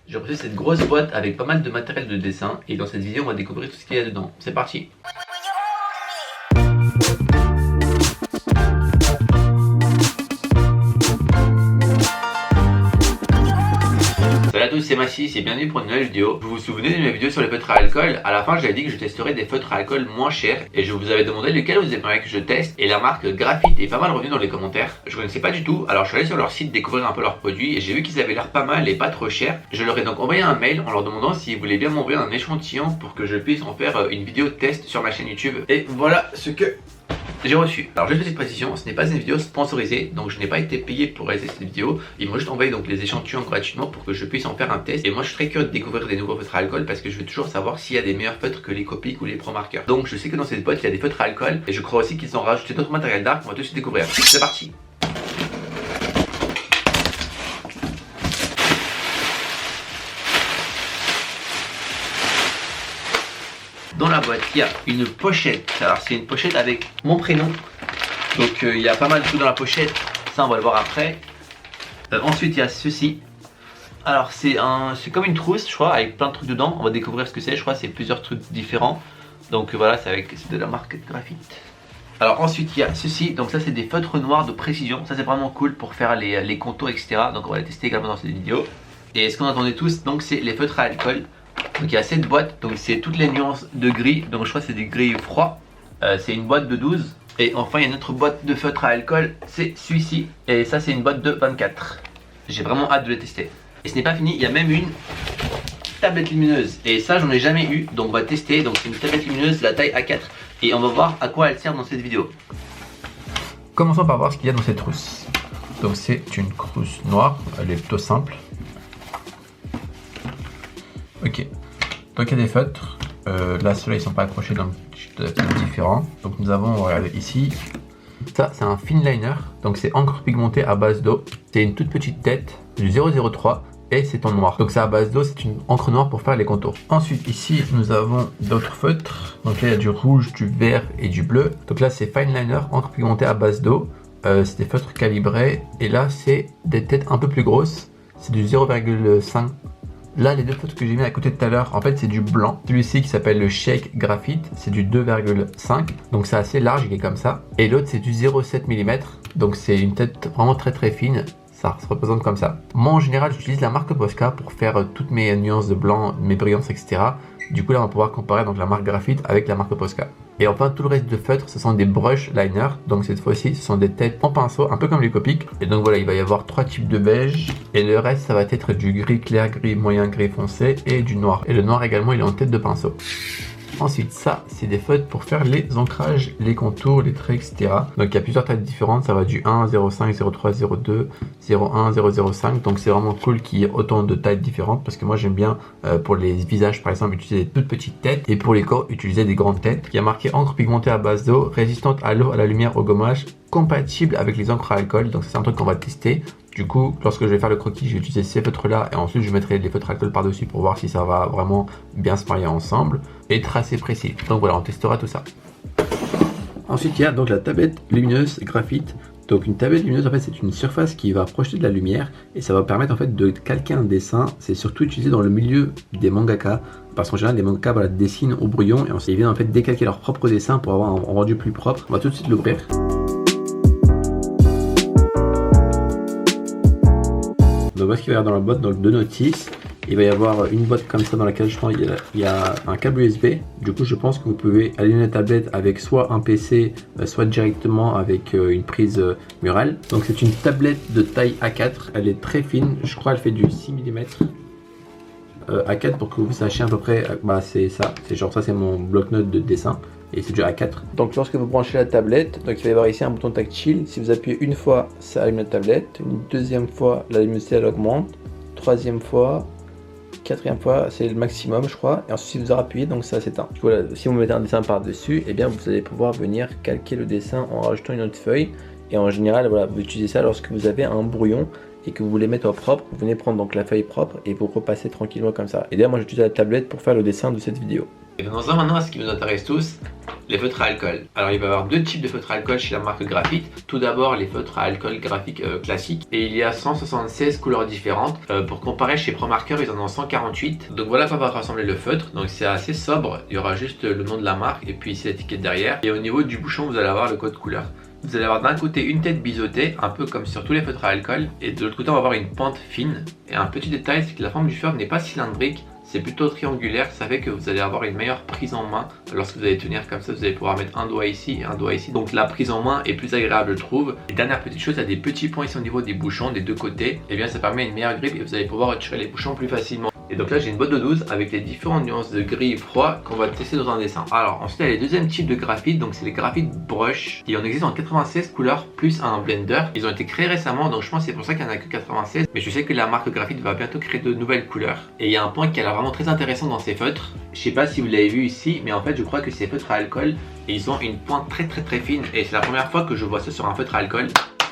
J'ai reçu cette grosse boîte avec pas mal de matériel de dessin et dans cette vidéo on va découvrir tout ce qu'il y a dedans. C'est parti. Salut à tous, c'est Massis et bienvenue pour une nouvelle vidéo. Vous vous souvenez de mes vidéos sur les feutres à alcool? À la fin j'avais dit que je testerais des feutres à alcool moins chers et je vous avais demandé lesquels vous aimeriez que je teste et la marque Graphite est pas mal revenue dans les commentaires. Je connaissais pas du tout, alors je suis allé sur leur site découvrir un peu leurs produits et j'ai vu qu'ils avaient l'air pas mal et pas trop chers. Je leur ai donc envoyé un mail en leur demandant s'ils voulaient bien m'envoyer un échantillon pour que je puisse en faire une vidéo test sur ma chaîne YouTube. Et voilà ce que j'ai reçu. Alors juste petite précision, ce n'est pas une vidéo sponsorisée, donc je n'ai pas été payé pour réaliser cette vidéo. Ils m'ont juste envoyé donc les échantillons gratuitement pour que je puisse en faire un test. Et moi je suis très curieux de découvrir des nouveaux feutres à alcool parce que je veux toujours savoir s'il y a des meilleurs feutres que les Copic ou les Pro Marker. Donc je sais que dans cette boîte il y a des feutres à alcool et je crois aussi qu'ils ont rajouté d'autres matériels d'art qu'on va tout de suite découvrir. C'est parti. Dans la boîte, il y a une pochette. Alors, c'est une pochette avec mon prénom. Donc, il y a pas mal de tout dans la pochette. Ça, on va le voir après. Ensuite, il y a ceci. Alors, c'est comme une trousse, je crois, avec plein de trucs dedans. On va découvrir ce que c'est. Je crois que c'est plusieurs trucs différents. Donc, voilà, c'est de la marque Graphite. Alors, ensuite, il y a ceci. Donc, ça, c'est des feutres noirs de précision. Ça, c'est vraiment cool pour faire les contours, etc. Donc, on va les tester également dans cette vidéo. Et ce qu'on attendait tous, donc, c'est les feutres à alcool. Donc il y a cette boîte, donc c'est toutes les nuances de gris, donc je crois que c'est des gris froids, c'est une boîte de 12. Et enfin il y a une autre boîte de feutre à alcool, c'est celui-ci, et ça c'est une boîte de 24. J'ai vraiment hâte de les tester. Et ce n'est pas fini, il y a même une tablette lumineuse, et ça j'en ai jamais eu, donc on va tester. Donc c'est une tablette lumineuse, la taille A4, et on va voir à quoi elle sert dans cette vidéo. Commençons par voir ce qu'il y a dans cette trousse. Donc c'est une trousse noire, elle est plutôt simple. Ok, donc il y a des feutres, là ceux-là ils sont pas accrochés donc c'est différent. Donc nous avons, regardez ici, ça c'est un fin liner, donc c'est encre pigmentée à base d'eau. C'est une toute petite tête du 003 et c'est en noir. Donc c'est à base d'eau, c'est une encre noire pour faire les contours. Ensuite ici nous avons d'autres feutres, donc là il y a du rouge, du vert et du bleu. Donc là c'est fine liner, encre pigmentée à base d'eau, c'est des feutres calibrés et là c'est des têtes un peu plus grosses, c'est du 0,5. Là, les deux feutres que j'ai mis à côté tout à l'heure, en fait, c'est du blanc. Celui-ci qui s'appelle le Shake Graphite, c'est du 2,5. Donc, c'est assez large, il est comme ça. Et l'autre, c'est du 0,7 mm. Donc, c'est une tête vraiment très très fine. Ça se représente comme ça. Moi, en général, j'utilise la marque Posca pour faire toutes mes nuances de blanc, mes brillances, etc. Du coup, là, on va pouvoir comparer donc la marque Graphite avec la marque Posca. Et enfin, tout le reste de feutres, ce sont des brush liners. Donc cette fois-ci, ce sont des têtes en pinceau, un peu comme les Copic. Et donc voilà, il va y avoir 3 types de beige. Et le reste, ça va être du gris clair, gris moyen, gris foncé et du noir. Et le noir également, il est en tête de pinceau. Ensuite, ça, c'est des feutres pour faire les ancrages, les contours, les traits, etc. Donc il y a plusieurs tailles différentes. Ça va du 1, 0,5, 0,3, 0,2, 0,1, 0,05. Donc c'est vraiment cool qu'il y ait autant de tailles différentes parce que moi j'aime bien pour les visages par exemple utiliser des toutes petites têtes et pour les corps utiliser des grandes têtes. Il y a marqué encre pigmentée à base d'eau, résistante à l'eau, à la lumière, au gommage, compatible avec les encres à alcool. Donc c'est un truc qu'on va tester. Du coup, lorsque je vais faire le croquis, je vais utiliser ces feutres là et ensuite je mettrai les feutres à alcool par dessus pour voir si ça va vraiment bien se marier ensemble et tracer précis. Donc voilà, on testera tout ça. Ensuite, il y a donc la tablette lumineuse Graphite. Donc une tablette lumineuse, en fait, c'est une surface qui va projeter de la lumière et ça va permettre en fait de calquer un dessin. C'est surtout utilisé dans le milieu des mangaka parce qu'en général, les mangaka voilà, dessinent au brouillon et ensuite ils viennent en fait décalquer leur propre dessin pour avoir un rendu plus propre. On va tout de suite l'ouvrir. Donc voilà ce qu'il va y avoir dans la boîte, donc deux notices. Il va y avoir une boîte comme ça dans laquelle je pense il y a un câble USB. Du coup je pense que vous pouvez allumer la tablette avec soit un PC, soit directement avec une prise murale. Donc c'est une tablette de taille A4, elle est très fine, je crois qu'elle fait du 6 mm. A4 pour que vous sachiez à peu près, bah c'est ça, c'est genre ça c'est mon bloc-notes de dessin. Et c'est du A4. Donc lorsque vous branchez la tablette, donc il va y avoir ici un bouton tactile. Si vous appuyez une fois, ça allume la tablette. Une deuxième fois, la luminosité elle augmente. Troisième fois, quatrième fois, c'est le maximum je crois. Et ensuite si vous appuyez, donc ça s'éteint. Voilà, si vous mettez un dessin par dessus, et bien vous allez pouvoir venir calquer le dessin en rajoutant une autre feuille. Et en général, voilà, vous utilisez ça lorsque vous avez un brouillon et que vous voulez mettre au propre, vous venez prendre donc la feuille propre et vous repassez tranquillement comme ça. Et d'ailleurs moi j'utilise la tablette pour faire le dessin de cette vidéo. Et venons-en maintenant à ce qui nous intéresse tous, les feutres à alcool. Alors il va y avoir deux types de feutres à alcool chez la marque Graphite. Tout d'abord les feutres à alcool graphique classiques. Et il y a 176 couleurs différentes. Pour comparer chez ProMarker ils en ont 148. Donc voilà à quoi va ressembler le feutre. Donc c'est assez sobre, il y aura juste le nom de la marque et puis ici l'étiquette derrière. Et au niveau du bouchon vous allez avoir le code couleur. Vous allez avoir d'un côté une tête biseautée, un peu comme sur tous les feutres à alcool. Et de l'autre côté on va avoir une pente fine. Et un petit détail c'est que la forme du feutre n'est pas cylindrique. C'est plutôt triangulaire, ça fait que vous allez avoir une meilleure prise en main. Lorsque vous allez tenir comme ça, vous allez pouvoir mettre un doigt ici et un doigt ici. Donc la prise en main est plus agréable, je trouve. Et dernière petite chose, il y a des petits points ici au niveau des bouchons, des deux côtés. Et bien ça permet une meilleure grippe et vous allez pouvoir retirer les bouchons plus facilement. Et donc là j'ai une boîte de 12 avec les différentes nuances de gris et froid qu'on va tester dans un dessin. Alors ensuite il y a les deuxièmes types de graphite, donc c'est les graphites brush. Il en existe en 96 couleurs plus un blender. Ils ont été créés récemment donc je pense que c'est pour ça qu'il n'y en a que 96. Mais je sais que la marque Graphite va bientôt créer de nouvelles couleurs. Et il y a un point qui a l'air vraiment très intéressant dans ces feutres. Je sais pas si vous l'avez vu ici mais en fait je crois que ces feutres à alcool ils ont une pointe très fine. Et c'est la première fois que je vois ça sur un feutre à alcool.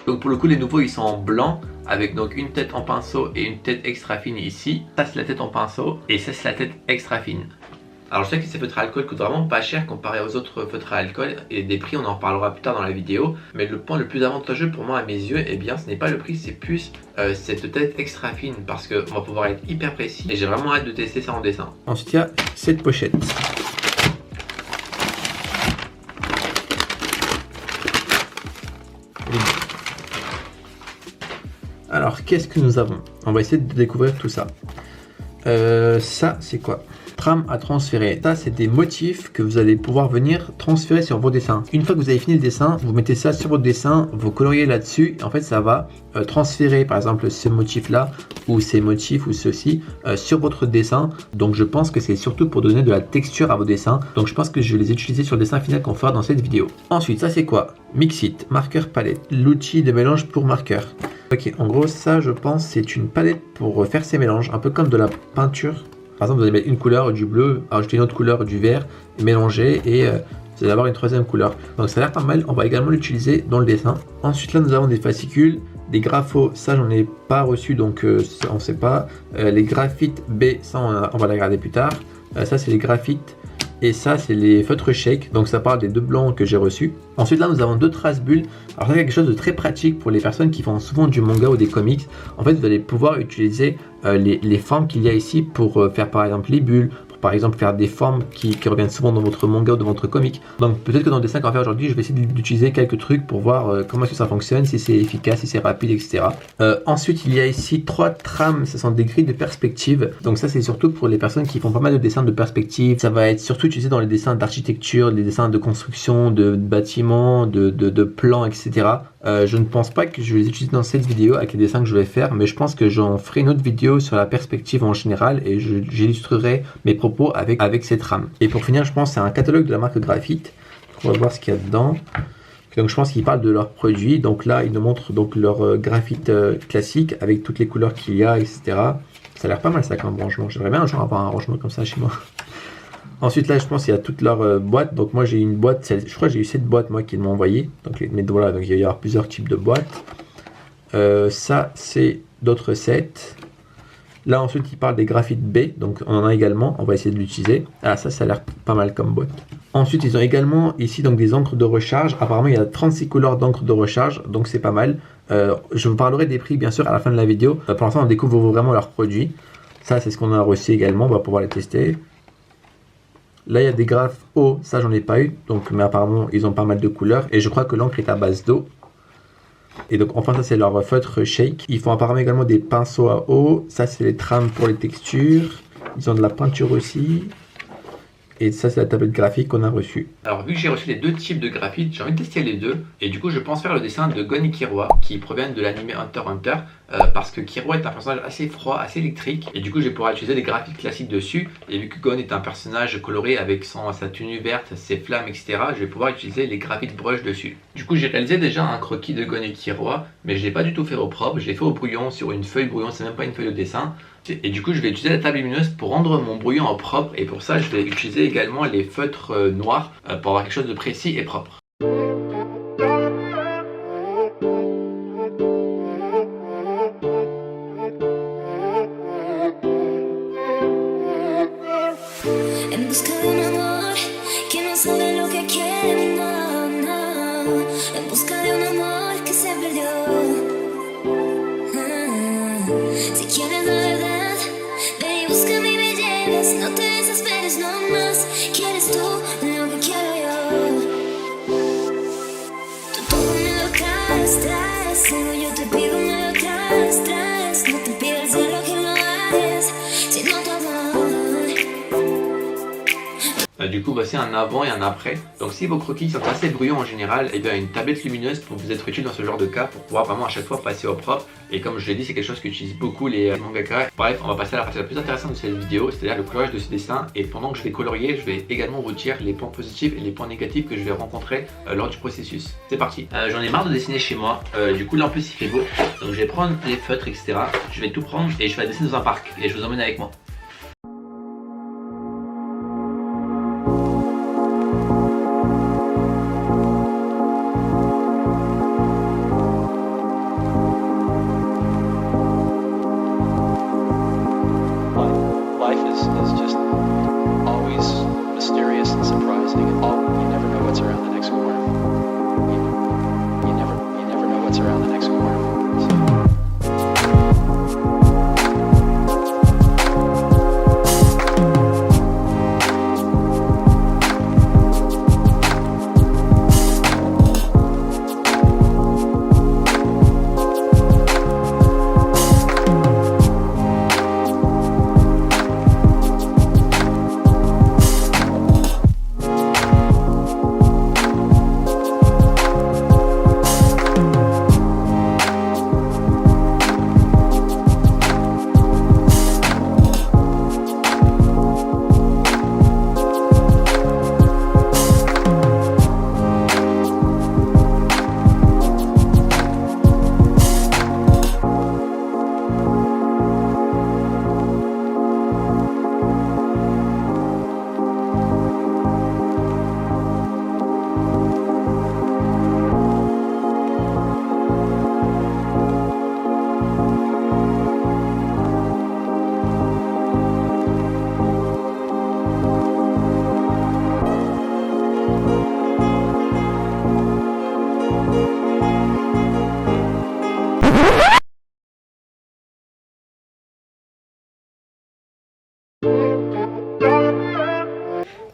Donc pour le coup les nouveaux ils sont en blanc avec donc une tête en pinceau et une tête extra fine ici. Ça c'est la tête en pinceau et ça c'est la tête extra fine. Alors je sais que ces feutres à alcool coûtent vraiment pas cher comparé aux autres feutres à alcool et des prix on en reparlera plus tard dans la vidéo. Mais le point le plus avantageux pour moi à mes yeux, eh bien ce n'est pas le prix, c'est plus cette tête extra fine parce qu'on va pouvoir être hyper précis et j'ai vraiment hâte de tester ça en dessin. Ensuite il y a cette pochette. Alors qu'est-ce que nous avons? On va essayer de découvrir tout ça. Ça c'est quoi? Trame à transférer. Ça c'est des motifs que vous allez pouvoir venir transférer sur vos dessins. Une fois que vous avez fini le dessin, vous mettez ça sur votre dessin, vous coloriez là-dessus et en fait ça va transférer par exemple ce motif là ou ces motifs ou ceci sur votre dessin. Donc je pense que c'est surtout pour donner de la texture à vos dessins. Donc je pense que je vais les utiliser sur le dessin final qu'on fera dans cette vidéo. Ensuite ça c'est quoi? Mixit, marqueur palette, l'outil de mélange pour marqueur. Ok, en gros ça je pense c'est une palette pour faire ces mélanges, un peu comme de la peinture. Par exemple vous allez mettre une couleur, du bleu, ajouter une autre couleur, du vert, mélanger et vous allez avoir une troisième couleur. Donc ça a l'air pas mal, on va également l'utiliser dans le dessin. Ensuite là nous avons des fascicules, des graphos, ça j'en ai pas reçu donc ça, on sait pas. Les graphites B, ça on va les regarder plus tard. Ça c'est les graphites. Et ça c'est les feutres shake, donc ça parle des deux blancs que j'ai reçus. Ensuite là nous avons deux traces bulles. Alors c'est quelque chose de très pratique pour les personnes qui font souvent du manga ou des comics. En fait vous allez pouvoir utiliser les formes qu'il y a ici pour faire par exemple les bulles, pour par exemple faire des formes qui reviennent souvent dans votre manga ou dans votre comic. Donc peut-être que dans le dessin qu'on va faire aujourd'hui je vais essayer d'utiliser quelques trucs pour voir comment est-ce que ça fonctionne, si c'est efficace, si c'est rapide, etc. Ensuite il y a ici trois trames, ce sont des grilles de perspective. Donc ça c'est surtout pour les personnes qui font pas mal de dessins de perspective. Ça va être surtout utilisé dans les dessins d'architecture, les dessins de construction, de bâtiments, de plans, etc. Je ne pense pas que je vais les utiliser dans cette vidéo avec les dessins que je vais faire, mais je pense que j'en ferai une autre vidéo sur la perspective en général et j'illustrerai mes propos avec cette trame. Et pour finir, je pense que c'est un catalogue de la marque Graphite. On va voir ce qu'il y a dedans. Donc je pense qu'ils parlent de leurs produits. Donc là, ils nous montrent donc leur graphite classique avec toutes les couleurs qu'il y a, etc. Ça a l'air pas mal ça comme rangement. J'aimerais bien un jour avoir un rangement comme ça chez moi. Ensuite là je pense qu'il y a toutes leurs boîtes. Donc moi j'ai une boîte, je crois que j'ai eu cette boîte moi qu'ils m'ont envoyé. Donc mais voilà, donc il va y avoir plusieurs types de boîtes. Ça c'est d'autres sets. Là ensuite il parle des graphites B, donc on en a également, on va essayer de l'utiliser. Ah ça a l'air pas mal comme boîte. Ensuite ils ont également ici donc des encres de recharge. Apparemment il y a 36 couleurs d'encre de recharge, donc c'est pas mal. Je vous parlerai des prix bien sûr à la fin de la vidéo. Pour l'instant on découvre vraiment leurs produits. Ça c'est ce qu'on a reçu également, on va pouvoir les tester. Là il y a des graphes eau, ça j'en ai pas eu, donc, mais apparemment ils ont pas mal de couleurs et je crois que l'encre est à base d'eau. Et donc enfin ça c'est leur feutre shake. Ils font apparemment également des pinceaux à eau, ça c'est les trames pour les textures. Ils ont de la peinture aussi. Et ça c'est la tablette graphique qu'on a reçue. Alors vu que j'ai reçu les deux types de graphites, j'ai envie de tester les deux. Et du coup je pense faire le dessin de Gon et Killua qui proviennent de l'anime Hunter x Hunter. Parce que Killua est un personnage assez froid, assez électrique. Et du coup je vais pouvoir utiliser des graphiques classiques dessus. Et vu que Gon est un personnage coloré avec sa tenue verte, ses flammes, etc. Je vais pouvoir utiliser les graphites brush dessus. Du coup j'ai réalisé déjà un croquis de Gon et Killua. Mais je l'ai pas du tout fait au propre, je l'ai fait au brouillon sur une feuille brouillon, c'est même pas une feuille de dessin. Et du coup je vais utiliser la table lumineuse pour rendre mon brouillon en propre. Et pour ça je vais utiliser également les feutres noirs pour avoir quelque chose de précis et propre. En busca de un amor que no sabe lo que quiere, no, no. En busca de un amor que se perdió. Si quieres la verdad, ven y búscame y me llevas. No te desesperes, no más. ¿Quieres tú lo que quiero yo? Tú todo me lo traes, luego yo te pido me lo traes. No te pido el cielo que lo hagas, sino tu amor. Du coup, voici un avant et un après. Donc si vos croquis sont assez bruyants en général, et bien une tablette lumineuse pour vous être utile dans ce genre de cas pour pouvoir vraiment à chaque fois passer au propre. Et comme je l'ai dit, c'est quelque chose qu'utilisent beaucoup les mangaka. Bref, on va passer à la partie la plus intéressante de cette vidéo, c'est-à-dire le coloriage de ce dessin. Et pendant que je vais colorier, je vais également vous dire les points positifs et les points négatifs que je vais rencontrer lors du processus. C'est parti. J'en ai marre de dessiner chez moi. Du coup là en plus il fait beau. Donc je vais prendre les feutres, etc. Je vais tout prendre et je vais dessiner dans un parc. Et je vous emmène avec moi.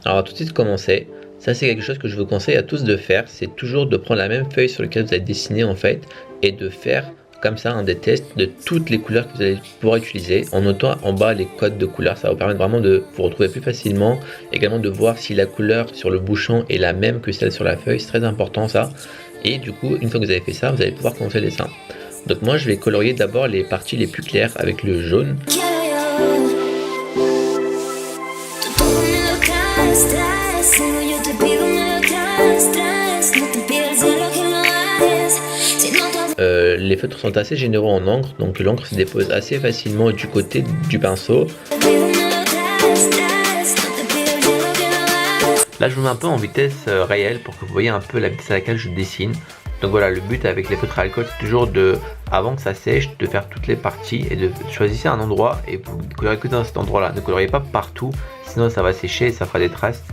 Alors on va tout de suite commencer. Ça c'est quelque chose que je vous conseille à tous de faire. C'est toujours de prendre la même feuille sur laquelle vous allez dessiner en fait. Et de faire comme ça un des tests de toutes les couleurs que vous allez pouvoir utiliser. En notant en bas les codes de couleurs. Ça va vous permettre vraiment de vous retrouver plus facilement. Également de voir si la couleur sur le bouchon est la même que celle sur la feuille. C'est très important ça. Et du coup une fois que vous avez fait ça, vous allez pouvoir commencer le dessin. Donc moi je vais colorier d'abord les parties les plus claires avec le jaune. Les feutres sont assez généreux en encre, donc l'encre se dépose assez facilement du côté du pinceau. Là je vous mets un peu en vitesse réelle pour que vous voyez un peu la vitesse à laquelle je dessine. Donc voilà, le but avec les feutres à alcool c'est toujours de, avant que ça sèche, de faire toutes les parties et de choisir un endroit et vous ne colorez que dans cet endroit là. Ne coloriez pas partout, sinon ça va sécher et ça fera des traces.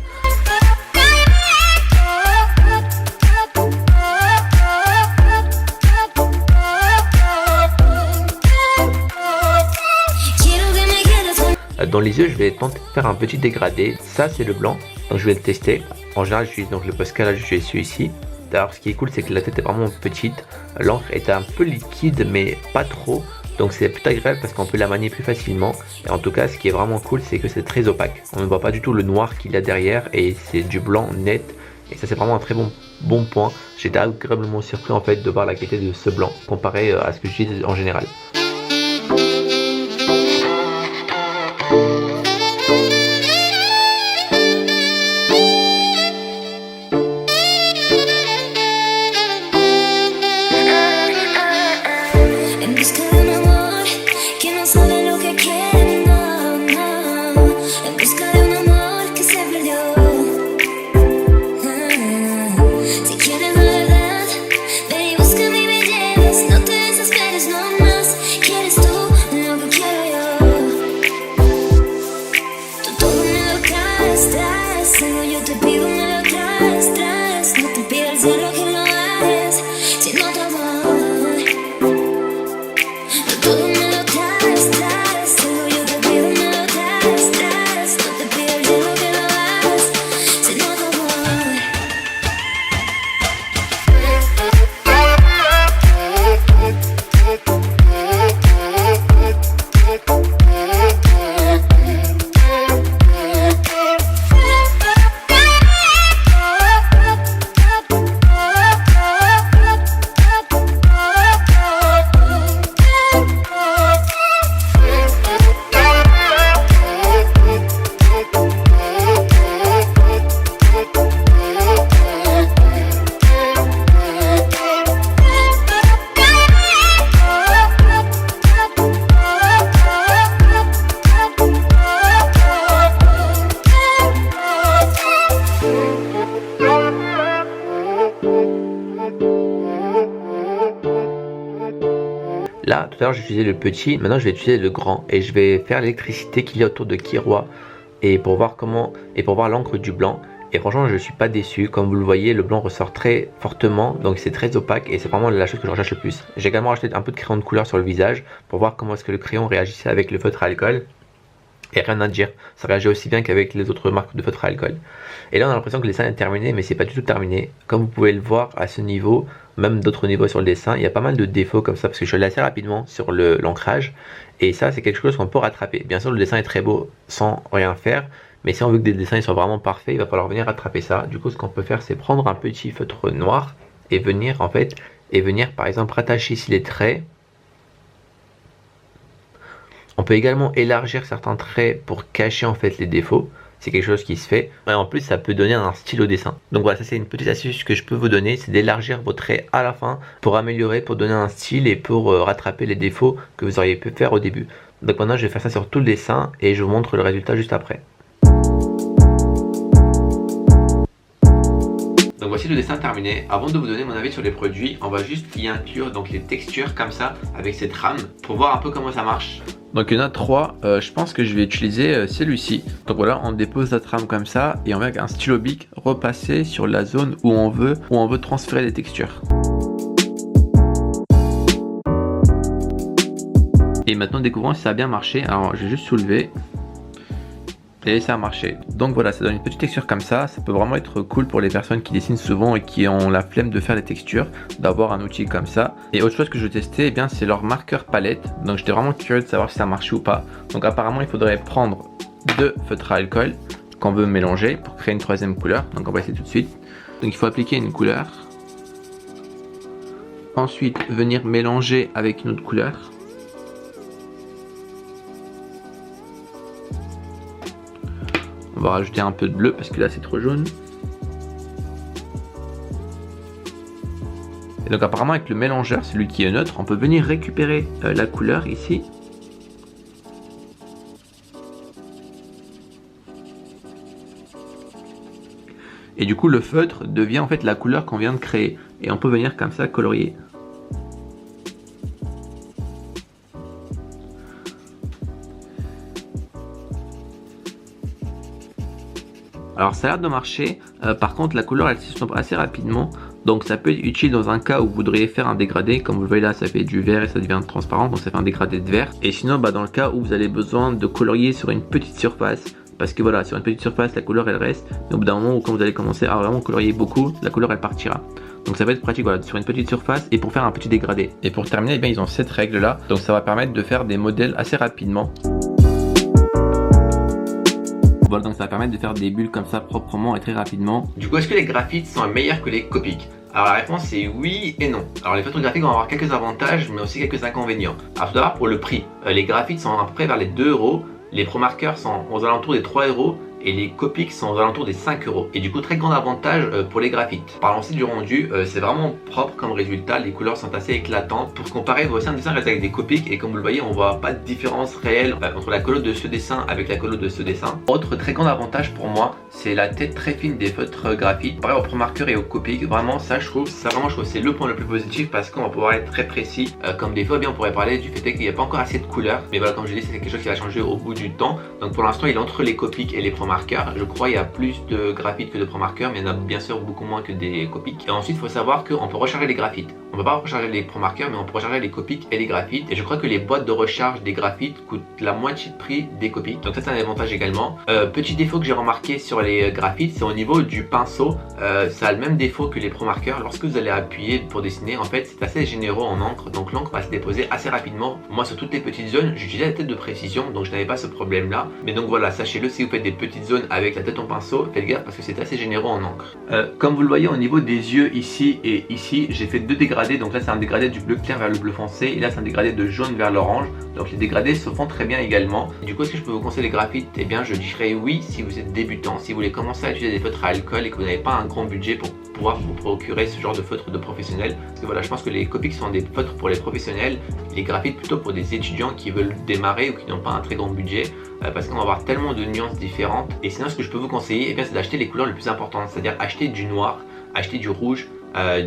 Dans les yeux, je vais tenter de faire un petit dégradé. Ça, c'est le blanc, donc je vais le tester. En général, j'utilise donc le Posca, là, je suis celui-ci. D'ailleurs, ce qui est cool, c'est que la tête est vraiment petite. L'encre est un peu liquide, mais pas trop. Donc, c'est plutôt agréable parce qu'on peut la manier plus facilement. Et en tout cas, ce qui est vraiment cool, c'est que c'est très opaque. On ne voit pas du tout le noir qu'il y a derrière et c'est du blanc net. Et ça, c'est vraiment un très bon point. J'étais agréablement surpris en fait de voir la qualité de ce blanc comparé à ce que j'utilise en général. Si quieres la verdad, ven y búscame y me llevas. No te desesperes, no más. là, tout à l'heure j'ai utilisé le petit, maintenant je vais utiliser le grand et je vais faire l'électricité qu'il y a autour de Kiroa et pour voir l'encre du blanc. Et franchement je suis pas déçu, comme vous le voyez le blanc ressort très fortement, donc c'est très opaque et c'est vraiment la chose que je recherche le plus. J'ai également rajouté un peu de crayon de couleur sur le visage pour voir comment est-ce que le crayon réagissait avec le feutre à alcool. Et rien à dire, ça réagit aussi bien qu'avec les autres marques de feutre à alcool. Et là on a l'impression que le dessin est terminé, mais c'est pas du tout terminé. Comme vous pouvez le voir à ce niveau, même d'autres niveaux sur le dessin, il y a pas mal de défauts comme ça parce que je suis allé assez rapidement sur l'ancrage. Et ça c'est quelque chose qu'on peut rattraper. Bien sûr le dessin est très beau sans rien faire, mais si on veut que des dessins soient vraiment parfaits, il va falloir venir rattraper ça. Du coup ce qu'on peut faire c'est prendre un petit feutre noir et venir par exemple rattacher ici les traits. On peut également élargir certains traits pour cacher en fait les défauts. C'est quelque chose qui se fait. Et en plus, ça peut donner un style au dessin. Donc voilà, ça c'est une petite astuce que je peux vous donner. C'est d'élargir vos traits à la fin pour améliorer, pour donner un style et pour rattraper les défauts que vous auriez pu faire au début. Donc maintenant, je vais faire ça sur tout le dessin et je vous montre le résultat juste après. Donc voici le dessin terminé. Avant de vous donner mon avis sur les produits, on va juste y inclure donc les textures comme ça avec cette rame pour voir un peu comment ça marche. Donc il y en a 3, je pense que je vais utiliser celui-ci. Donc voilà, on dépose la trame comme ça et on va avec un stylo bic repasser sur la zone où on veut transférer les textures. Et maintenant découvrons si ça a bien marché. Alors je vais juste soulever. Et ça a marché. Donc voilà, ça donne une petite texture comme ça. Ça peut vraiment être cool pour les personnes qui dessinent souvent et qui ont la flemme de faire les textures, d'avoir un outil comme ça. Et autre chose que je vais tester, eh bien, c'est leur marqueur palette. Donc j'étais vraiment curieux de savoir si ça marchait ou pas. Donc apparemment, il faudrait prendre 2 feutres à alcool qu'on veut mélanger pour créer une 3e couleur. Donc on va essayer tout de suite. Donc il faut appliquer une couleur. Ensuite, venir mélanger avec une autre couleur. On va rajouter un peu de bleu parce que là c'est trop jaune. Et donc apparemment avec le mélangeur, celui qui est neutre, on peut venir récupérer la couleur ici. Et du coup le feutre devient en fait la couleur qu'on vient de créer. Et on peut venir comme ça colorier. Alors ça a l'air de marcher, par contre la couleur elle s'estompe assez rapidement, donc ça peut être utile dans un cas où vous voudriez faire un dégradé. Comme vous le voyez là, ça fait du vert et ça devient transparent, donc ça fait un dégradé de vert. Et sinon dans le cas où vous avez besoin de colorier sur une petite surface, parce que voilà, sur une petite surface la couleur elle reste, mais au bout d'un moment où quand vous allez commencer à vraiment colorier beaucoup, la couleur elle partira. Donc ça va être pratique voilà, sur une petite surface et pour faire un petit dégradé. Et pour terminer, eh bien, ils ont cette règle là, donc ça va permettre de faire des modèles assez rapidement. Voilà, donc ça va permettre de faire des bulles comme ça proprement et très rapidement. Du coup, est-ce que les graphites sont meilleurs que les Copic? Alors la réponse est oui et non. Alors les feutres graphiques vont avoir quelques avantages mais aussi quelques inconvénients. Alors tout d'abord pour le prix, les graphites sont à peu près vers les 2 €, les Pro Markers sont aux alentours des 3 € et les Copic sont aux alentours des 5 €. Et du coup très grand avantage pour les graphites. Parlons aussi du rendu, c'est vraiment propre comme résultat, les couleurs sont assez éclatantes. Pour comparer, voici un dessin réalisé avec des Copic et comme vous le voyez on voit pas de différence réelle entre la colo de ce dessin avec la colo de ce dessin. Autre très grand avantage pour moi, c'est la tête très fine des feutres graphites. Pareil au Pro Marker et au Copic, vraiment ça je trouve c'est le point le plus positif parce qu'on va pouvoir être très précis. Comme des fois bien on pourrait parler du fait qu'il n'y a pas encore assez de couleurs, mais voilà comme je dis c'est quelque chose qui va changer au bout du temps. Donc pour l'instant il est entre les Copic et les Pro Marker. Je crois il y a plus de graphites que de Pro Marker, mais il y en a bien sûr beaucoup moins que des Copic. Et ensuite il faut savoir qu'on peut recharger les graphites. On ne peut pas recharger les Pro Marker, mais on peut recharger les Copic et les graphites. Et je crois que les boîtes de recharge des graphites coûtent la moitié de prix des Copic. Donc ça c'est un avantage également. Petit défaut que j'ai remarqué sur les graphites, c'est au niveau du pinceau. Ça a le même défaut que les Pro Marker. Lorsque vous allez appuyer pour dessiner, en fait c'est assez généreux en encre. Donc l'encre va se déposer assez rapidement. Moi sur toutes les petites zones, j'utilisais la tête de précision, donc je n'avais pas ce problème là. Mais donc voilà, sachez-le, si vous faites des petites zones avec la tête en pinceau, faites gaffe parce que c'est assez généreux en encre. Comme vous le voyez au niveau des yeux ici et ici, j'ai fait 2 dégradés. Donc là c'est un dégradé du bleu clair vers le bleu foncé et là c'est un dégradé de jaune vers l'orange. Donc les dégradés se font très bien également. Et du coup est-ce que je peux vous conseiller les graphites? Eh bien je dirais oui si vous êtes débutant, si vous voulez commencer à utiliser des feutres à alcool et que vous n'avez pas un grand budget pour pouvoir vous procurer ce genre de feutre de professionnel. Parce que voilà, je pense que les Copic sont des feutres pour les professionnels, les graphites plutôt pour des étudiants qui veulent démarrer ou qui n'ont pas un très grand budget. Parce qu'on va avoir tellement de nuances différentes. Et sinon ce que je peux vous conseiller, eh bien c'est d'acheter les couleurs les plus importantes, c'est-à-dire acheter du noir, acheter du rouge,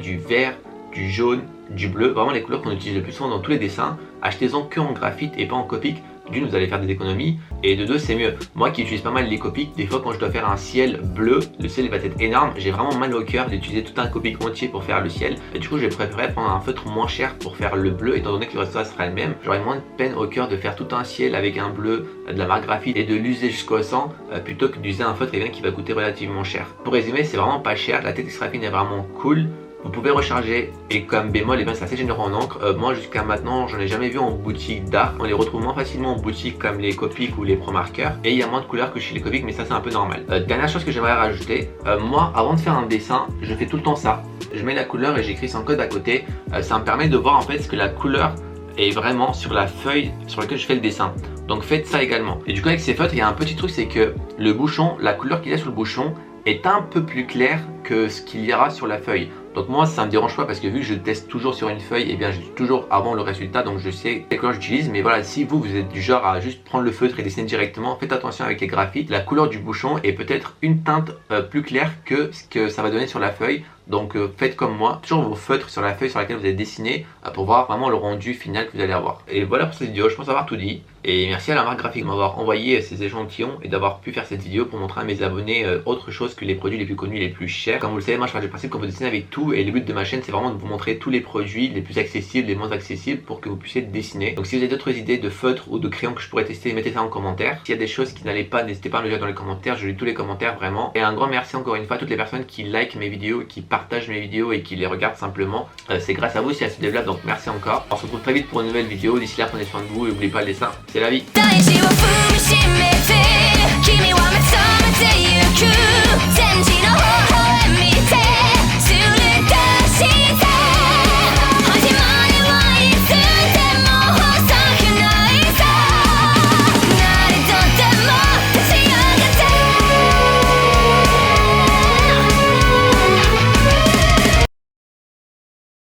du vert, du jaune, du bleu, vraiment les couleurs qu'on utilise le plus souvent dans tous les dessins. achetez-en que en graphite et pas en Copic. D'une, vous allez faire des économies, et de deux, c'est mieux. Moi qui utilise pas mal les Copic, des fois quand je dois faire un ciel bleu, le ciel va être énorme, j'ai vraiment mal au cœur d'utiliser tout un Copic entier pour faire le ciel. Et du coup, je préférerais prendre un feutre moins cher pour faire le bleu, étant donné que le résultat sera le même. J'aurais moins de peine au cœur de faire tout un ciel avec un bleu de la marque graphite et de l'user jusqu'au 100 plutôt que d'user un feutre qui va coûter relativement cher. Pour résumer, c'est vraiment pas cher, la TEDx Graphene est vraiment cool. Vous pouvez recharger et comme bémol, c'est assez généreux en encre. Moi jusqu'à maintenant, j'en ai jamais vu en boutique d'art. On les retrouve moins facilement en boutique comme les Copic ou les Pro Marker. Et il y a moins de couleurs que chez les Copic, mais ça c'est un peu normal. Dernière chose que j'aimerais rajouter, moi avant de faire un dessin, je fais tout le temps ça. Je mets la couleur et j'écris sans code à côté. Ça me permet de voir en fait ce que la couleur est vraiment sur la feuille sur laquelle je fais le dessin. Donc faites ça également. Et du coup avec ces feutres, il y a un petit truc, c'est que le bouchon, la couleur qu'il y a sur le bouchon est un peu plus claire que ce qu'il y aura sur la feuille. Donc moi ça me dérange pas parce que vu que je teste toujours sur une feuille, et bien j'ai toujours avant le résultat, donc je sais quelle couleur j'utilise. Mais voilà, si vous êtes du genre à juste prendre le feutre et dessiner directement, faites attention avec les graphites. La couleur du bouchon est peut-être une teinte plus claire que ce que ça va donner sur la feuille. Donc faites comme moi, toujours vos feutres sur la feuille sur laquelle vous avez dessiné pour voir vraiment le rendu final que vous allez avoir. Et voilà pour cette vidéo, je pense avoir tout dit. Et merci à la marque graphique de m'avoir envoyé ces échantillons et d'avoir pu faire cette vidéo pour montrer à mes abonnés autre chose que les produits les plus connus, les plus chers. Comme vous le savez, moi je pars du principe qu'on peut dessiner avec tout et le but de ma chaîne c'est vraiment de vous montrer tous les produits les plus accessibles, les moins accessibles pour que vous puissiez dessiner. Donc si vous avez d'autres idées de feutres ou de crayons que je pourrais tester, mettez ça en commentaire. S'il y a des choses qui n'allaient pas, n'hésitez pas à me le dire dans les commentaires, je lis tous les commentaires vraiment. Et un grand merci encore une fois à toutes les personnes qui likent mes vidéos, qui partagent mes vidéos et qui les regardent simplement. C'est grâce à vous si elles se développent, donc merci encore. On se retrouve très vite pour une nouvelle vidéo. D'ici là, prenez soin de vous et n'oubliez pas le dessin, c'est la vie.